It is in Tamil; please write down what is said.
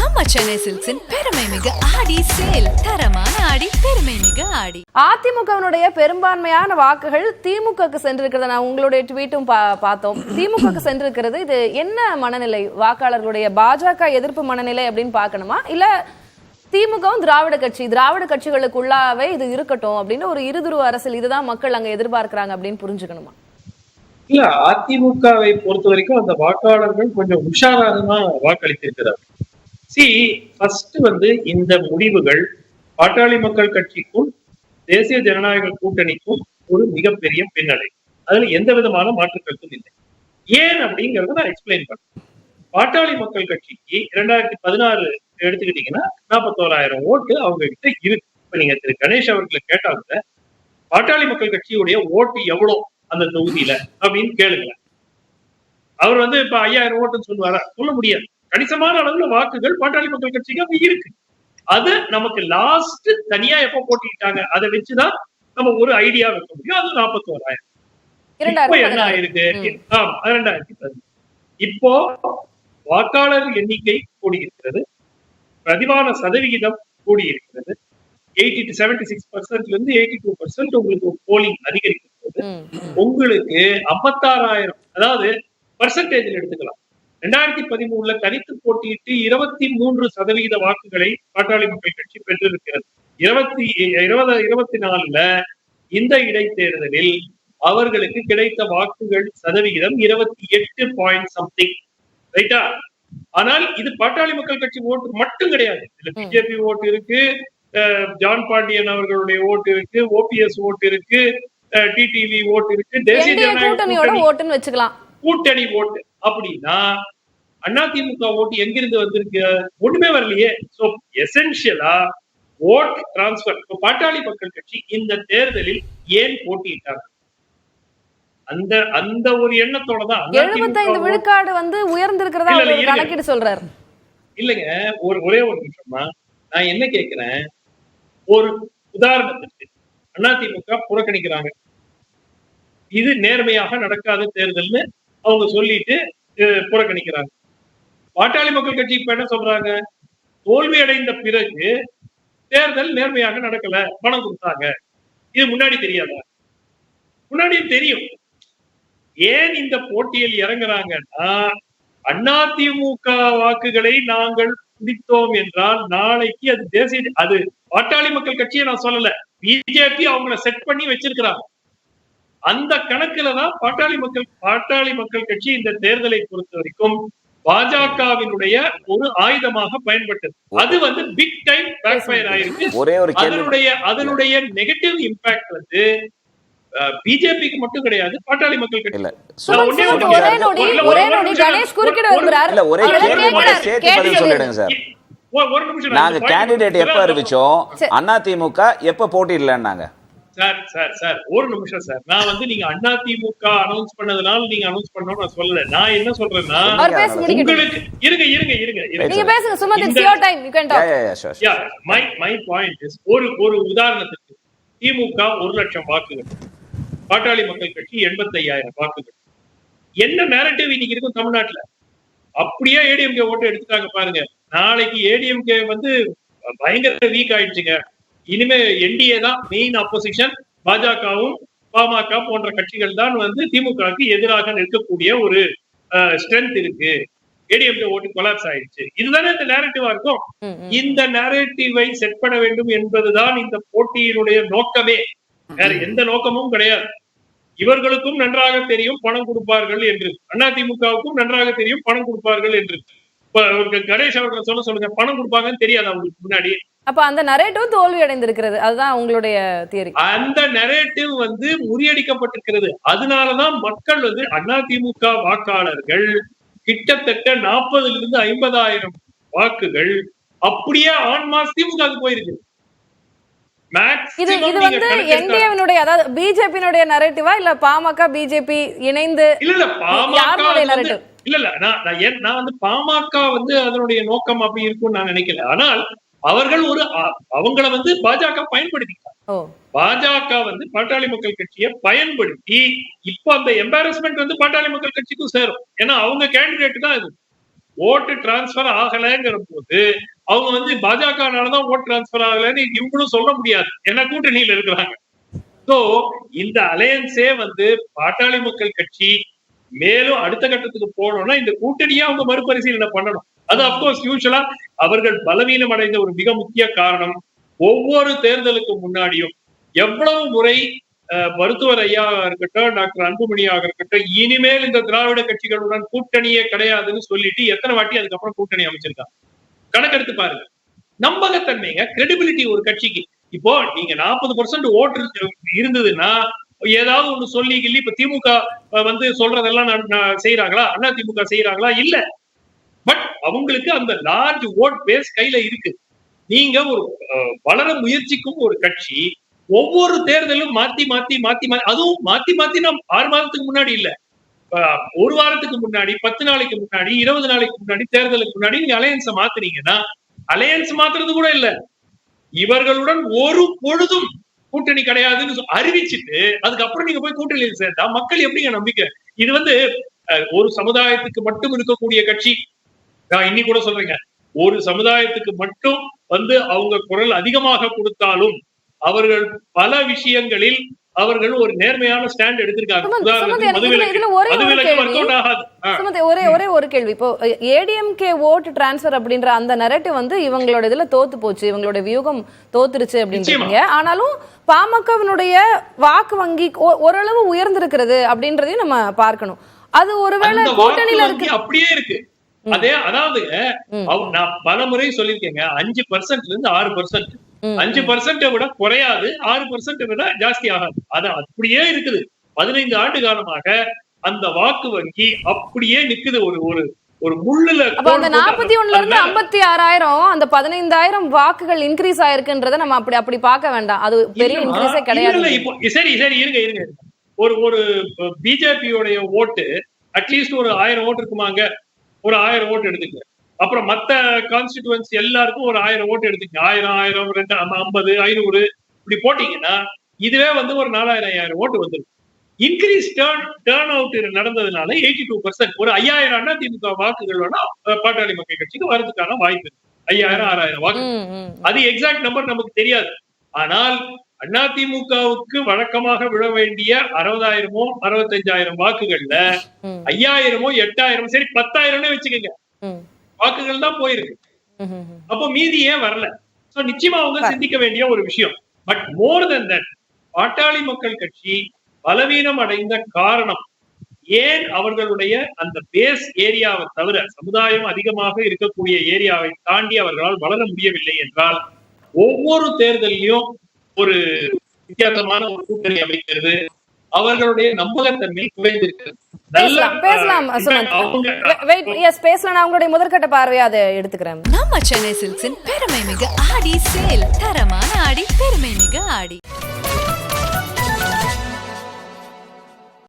நம்ம சென்னை சில்க்ஸின் பெருமை மிகு ஆடி சேல். தரமான ஆடி, பெருமை மிகு ஆடி. அதிமுகவினுடைய பெரும்பான்மையான வாக்குகள் திமுகக்கு சென்றிருக்கிறத நான் உங்களுடைய ட்வீட்டும் பார்த்தோம். திமுகக்கு சென்றிருக்கிறது. இது என்ன மனநிலை? வாக்காளர்களுடைய பாஜக எதிர்ப்பு மனநிலை அப்படின்னு பார்க்கணுமா, இல்ல திமுகவும் திராவிட கட்சிகளுக்குள்ளாவே இது இருக்கட்டும் அப்படின்னு ஒரு இருதுருவ அரசியல், இதுதான் மக்கள் அங்க எதிர்பார்க்கிறாங்க அப்படின்னு புரிஞ்சுக்கணுமா? இல்ல, அதிமுகவை பொறுத்த வரைக்கும் அந்த வாக்காளர்கள் கொஞ்சம் உஷாராக தான் வாக்களித்திருக்கிறார். ஃபர்ஸ்ட் இந்த முடிவுகள் பாட்டாளி மக்கள் கட்சிக்கும் தேசிய ஜனநாயக கூட்டணிக்கும் ஒரு மிகப்பெரிய பின்னடை. அதுல எந்த விதமான மாற்று கருத்தும் இல்லை. ஏன் அப்படிங்கறத நான் எக்ஸ்பிளைன் பண்ணேன். பாட்டாளி மக்கள் கட்சிக்கு 2016 எடுத்துக்கிட்டீங்கன்னா 41,000 ஓட்டு அவங்க கிட்ட இருக்கு. இப்ப நீங்க திரு கணேஷ் அவர்களை கேட்டாங்க, பாட்டாளி மக்கள் கட்சியுடைய ஓட்டு எவ்வளவு அந்த தொகுதியில அப்படின்னு கேளுங்க. அவர் இப்ப 5,000 ஓட்டுன்னு சொல்லுவாரா? சொல்ல முடியாது. கணிசமான அளவுல வாக்குகள் பாட்டாளி மக்கள் கட்சிக்கு அங்க இருக்கு. அது நமக்கு லாஸ்ட் தனியா எப்ப போட்டிட்டாங்க அதை வச்சுதான் நம்ம ஒரு ஐடியா வைக்க முடியும். அது 41,000. இப்போ என்ன ஆயிருக்கு? 2010. இப்போ வாக்காளர் எண்ணிக்கை கூடியிருக்கிறது, பதிவான சதவிகிதம் கூடியிருக்கிறது. 80 to 76% 82% உங்களுக்கு போலிங் அதிகரிக்கும் போது உங்களுக்கு 56,000, அதாவது பர்சன்டேஜில் எடுத்துக்கலாம். 2013 தனித்து போட்டியிட்டு 23% வாக்குகளை பாட்டாளி மக்கள் கட்சி பெற்றிருக்கிறது. 2024 இந்த இடைத்தேர்தலில் அவர்களுக்கு கிடைத்த வாக்குகள் சதவிகிதம் 28 ரைட்டா? ஆனால் இது பாட்டாளி மக்கள் கட்சி ஓட்டு மட்டும் கிடையாது. இதுல பிஜேபி ஓட்டு இருக்கு, ஜான் பாண்டியன் அவர்களுடைய ஓட்டு இருக்கு, ஓபிஎஸ் ஓட்டு இருக்கு, டிடிவி ஓட்டு இருக்கு, தேசிய ஜனநாயக கூட்டணி ஓட்டு. அப்படின்னா அதிமுக ஓட்டு எங்கிருந்து வந்திருக்கு? ஒண்ணுமே வரலையே. சோ எசென்சியலா ஓட் டிரான்ஸ்பர். பாட்டாளி மக்கள் கட்சி இந்த தேர்தலில் ஏன் போட்டியிட்டாங்க? அந்த ஒரு எண்ணத்தோட தான் 75 விழுக்காடு உயர்ந்திருக்கிறதா கணக்கிட்டு சொல்றாரு. இல்லைங்க, ஒரே ஒரு நிமிஷமா நான் என்ன கேட்கிறேன், ஒரு உதாரணத்துக்கு அதிமுக புறக்கணிக்கிறாங்க, இது நேர்மையாக நடக்காத தேர்தல்னு அவங்க சொல்லிட்டு புறக்கணிக்கிறாங்க. பாட்டாளி மக்கள் கட்சி இப்ப என்ன சொல்றாங்க? தோல்வி அடைந்த பிறகு தேர்தல் நேர்மையாக நடக்கல, பணம் கொடுத்தாங்க. இது முன்னாடி தெரியாதா? முன்னாடியும் தெரியும். ஏன் இந்த போட்டியில் இறங்குறாங்கன்னா, அதிமுக வாக்குகளை நாங்கள் பிடித்தோம் என்றால் நாளைக்கு அது தேசிய, அது பாட்டாளி மக்கள் கட்சியை நான் சொல்லல, பிஜேபி அவங்கள செட் பண்ணி வச்சிருக்கிறாங்க. அந்த கணக்குலதான் பாட்டாளி மக்கள் கட்சி இந்த தேர்தலை பொறுத்த வரைக்கும் பாஜகவினுடைய ஒரு ஆயுதமாக பயன்பட்டது. அது பிக் டைம் பேக் ஃபயர் ஆயிருக்கு. அதனுடைய நெகட்டிவ் இம்பாக்ட் பிஜேபிக்கு மட்டும் கிடையாது, பாட்டாளி மக்கள் கட்சி. ஒரு நிமிஷம், நாங்க கேண்டிடேட் எப்ப அறிவிச்சோம், அதிமுக எப்ப போட்டியிடலன்னாங்க. சார் ஒரு நிமிஷம் சார். நான் நீங்க அதிமுக அனௌன்ஸ் பண்ணதுனால நீங்க அனௌன்ஸ் பண்ணணும் நான் சொல்லல. நான் என்ன சொல்றேன்னா, உங்களுக்கு மை பாயிண்ட் இஸ், ஒரு உதாரணத்துக்கு திமுக 1,00,000 வாக்குகள், பாட்டாளி மக்கள் கட்சி 85,000 வாக்குகள். என்ன நேரட்டிவ் இன்னைக்கு இருக்கும் தமிழ்நாட்டுல? அப்படியே ஏடிஎம்கே ஓட்டு எடுத்துட்டாங்க பாருங்க. நாளைக்கு ஏடிஎம்கே பயங்கர வீக் ஆயிடுச்சுங்க. இனிமே என்டிஏ தான் மெயின் அப்போசிஷன். பாஜகவும் பாமக போன்ற கட்சிகள் தான் திமுகவுக்கு எதிராக நிற்கக்கூடிய ஒரு ஸ்ட்ரென்த் இருக்கு. ஏடிஎம்கே ஓட்டு கொலாப்ஸ் ஆயிடுச்சு. இதுதானே இந்த நேரட்டிவா இருக்கும். இந்த நேரட்டிவை செட் பண்ண வேண்டும் என்பதுதான் இந்த போட்டியினுடைய நோக்கமே. வேற எந்த நோக்கமும் கிடையாது. இவர்களுக்கும் நன்றாக தெரியும் பணம் கொடுப்பார்கள் என்று, அதிமுகவுக்கும் நன்றாக தெரியும் பணம் கொடுப்பார்கள் என்று. கணேஷ் அவர்கள் சொல்லுங்க, பணம் கொடுப்பாங்கன்னு தெரியாது அவங்களுக்கு முன்னாடி. அப்ப அந்த நரேட்டிவ் தோல்வி அடைந்திருக்கிறது, அதுதான் உங்களுடைய தியரி. அந்த நரேட்டிவ் முறியடிக்கப்பட்டிருக்கிறது. அதனாலதான் மக்கள் அதிமுக வாக்காளர்கள் கிட்டத்தட்ட 40,000 to 50,000 வாக்குகள் அப்படியே ஆன்மாஸ் திமுக போயிருக்கு. இது என்டிஏவினுடைய, அதாவது பிஜேபியினுடைய நரேட்டிவா இல்ல பாமக பிஜேபி இணைந்து? இல்ல பாமக இல்ல, நான் பாமக அதனுடைய நோக்கம் அப்படி இருக்கும்னு நான் நினைக்கல. ஆனால் அவர்கள் அவங்கள பாஜக பயன்படுத்திட்டாங்க. பாஜக பாட்டாளி மக்கள் கட்சியை பயன்படுத்தி இப்ப அந்த எம்பாரஸ்மெண்ட் பாட்டாளி மக்கள் கட்சிக்கும் சேரும். ஏன்னா அவங்க கேண்டிடேட் தான் இது. ஓட்டு டிரான்ஸ்பர் ஆகலைங்கிற போது அவங்க வந்து பாஜகனாலதான் ஓட்டு டிரான்ஸ்பர் ஆகலைன்னு இவங்களும் சொல்ல முடியாது, ஏன்னா கூட்டணியில இருக்கிறாங்க. சோ இந்த அலையன்ஸே வந்து பாட்டாளி மக்கள் கட்சி மேலும் அடுத்த கட்டத்துக்கு போனோம்னா இந்த கூட்டணியா அவங்க மறுபரிசீலனை பண்ணணும். அது அப்கோர்ஸ் யூசுவலா அவர்கள் பலவீனம் அடைந்த ஒரு மிக முக்கிய காரணம், ஒவ்வொரு தேர்தலுக்கு முன்னாடியும் எவ்வளவு முறை மருத்துவர் ஐயாவா இருக்கட்டும், டாக்டர் அன்புமணியாக இருக்கட்டும், இனிமேல் இந்த திராவிட கட்சிகளுடன் கூட்டணியே கிடையாதுன்னு சொல்லிட்டு எத்தனை வாட்டி அதுக்கப்புறம் கூட்டணி அமைச்சிருக்காங்க. கணக்கெடுத்து பாருங்க. நம்பகத்தன்மைங்க, கிரெடிபிலிட்டி ஒரு கட்சிக்கு. இப்போ நீங்க 40% ஓட்டு இருந்ததுன்னா ஏதாவது ஒண்ணு சொல்லி கிள்ளி, இப்ப திமுக வந்து சொல்றதெல்லாம் செய்யறாங்களா, அண்ணா திமுக செய்யறாங்களா? இல்ல. பட் அவங்களுக்கு அந்த லார்ஜ் ஓட் பேஸ் கையில இருக்கு. நீங்க ஒரு வளர முயற்சிக்கும் ஒரு கட்சி ஒவ்வொரு தேர்தலும் மாத்தி மாத்தி மாத்தி அதுவும் மாத்தி மாத்தி நாம் 6 மாதத்துக்கு முன்னாடி இல்ல, ஒரு வாரத்துக்கு முன்னாடி, 10 நாளைக்கு முன்னாடி, 20 நாளைக்கு முன்னாடி, தேர்தலுக்கு முன்னாடி நீங்க அலையன்ஸை மாத்துனீங்கன்னா, அலையன்ஸ் மாத்துறது கூட இல்ல, இவர்களுடன் ஒரு பொழுதும் கூட்டணி கிடையாதுன்னு அறிவிச்சுட்டு அதுக்கப்புறம் நீங்க போய் கூட்டணியில் சேர்ந்தா மக்கள் எப்படிங்க நம்பிக்கை? இது வந்து ஒரு சமுதாயத்துக்கு மட்டும் இருக்கக்கூடிய கட்சி. நான் இன்னி கூட சொல்றேங்க, ஒரு சமுதாயத்துக்கு மட்டும் வந்து அவங்க குரல் அதிகமாக கொடுத்தாலும் அவர்கள் பல விஷயங்களில் அவர்கள் ஒரு நேர்மையான ஸ்டாண்ட் எடுத்திருக்காங்க. ஒரே ஒரு கேள்வி, இப்போ ஏடிஎம்கே ஓட்டு டிரான்ஸ்பர் அப்படின்ற அந்த நரேட்டிவ் வந்து இவங்களோட இதுல தோத்து போச்சு, இவங்களோட வியூகம் தோத்துருச்சு அப்படின்றீங்க. ஆனாலும் பாமகவினுடைய வாக்கு வங்கி ஓரளவு உயர்ந்திருக்கிறது அப்படின்றதையும் நம்ம பார்க்கணும். அது ஒருவேளை கூட்டணியில இருக்கு, அப்படியே இருக்கு. அதே அதாவது நான் பல முறை சொல்லியிருக்கேங்க, 5% இருந்து 6%, 5% விட குறையாது, 6% விட ஜாஸ்தி ஆகாது. அது அப்படியே இருக்குது. 15 ஆண்டு காலமாக அந்த வாக்கு வங்கி அப்படியே நிக்குது. ஒரு முள்ளுல. அந்த 41 இருந்து 56,000 அந்த 15,000 வாக்குகள் இன்க்ரீஸ் ஆயிருக்குன்றத நம்ம அப்படி பார்க்க வேண்டாம். அது பெரிய இன்க்ரீஸே கிடையாது. இப்போ சரி இருங்க. ஒரு பிஜேபியோடைய ஓட்டு அட்லீஸ்ட் ஒரு 1000 ஓட்டு இருக்குமாங்க, ஒரு 1000 ஓட்டு எடுத்துக்க. அப்புறம் மத்த கான்ஸ்டிடியூவன்சி எல்லாருக்கும் ஒரு 1000 ஓட்டு எடுத்துக்க. 1000 2 50 500 இப்படி போட்டீங்கன்னா இதுவே வந்து ஒரு 4000 ஓட்டு வந்துருக்கு. இன்க்ரீஸ் டர்ன் அவுட் நடந்ததுனால 82%, ஒரு 5000 அண்ணா திமுக வாக்குகள் வேணா பாட்டாளி மக்கள் கட்சிக்கு வரதுக்கான வாய்ப்பு இருக்கு. 5000 6000 வாக்கு, அது எக்ஸாக்ட் நம்பர் நமக்கு தெரியாது. ஆனால் அதிமுகவுக்கு வழக்கமாக விழ வேண்டிய 60,000 65,000 வாக்குகள்ல 5,000 8,000 சரி 10,000 வச்சுக்கோங்க வாக்குகள் தான் போயிருக்கு. அப்போ மீதி ஏன் வரல? சோ நிச்சயமா அவங்க சிந்திக்க வேண்டிய ஒரு விஷயம். பட் மோர் தென் தட், பாட்டாளி மக்கள் கட்சி பலவீனம் அடைந்த காரணம் ஏன் அவர்களுடைய அந்த பேஸ் ஏரியாவை தவிர சமுதாயம் அதிகமாக இருக்கக்கூடிய ஏரியாவை தாண்டி அவர்களால் வளர முடியவில்லை என்றால், ஒவ்வொரு தேர்தலையும் ஒரு வித்தியாசமான ஒரு கூட்டணி அமைக்கிறது, அவர்களுடைய நம்பகத்தன்மை குறைந்திருக்கிறது. பேசலாம் அவங்களுடைய முதற்கட்ட பார்வையை அதை எடுத்துக்கிறேன். நம்ம சென்னை சில்க்ஸின் பெருமை மிக ஆடி சேல், தரமான ஆடி, பெருமை மிக ஆடி.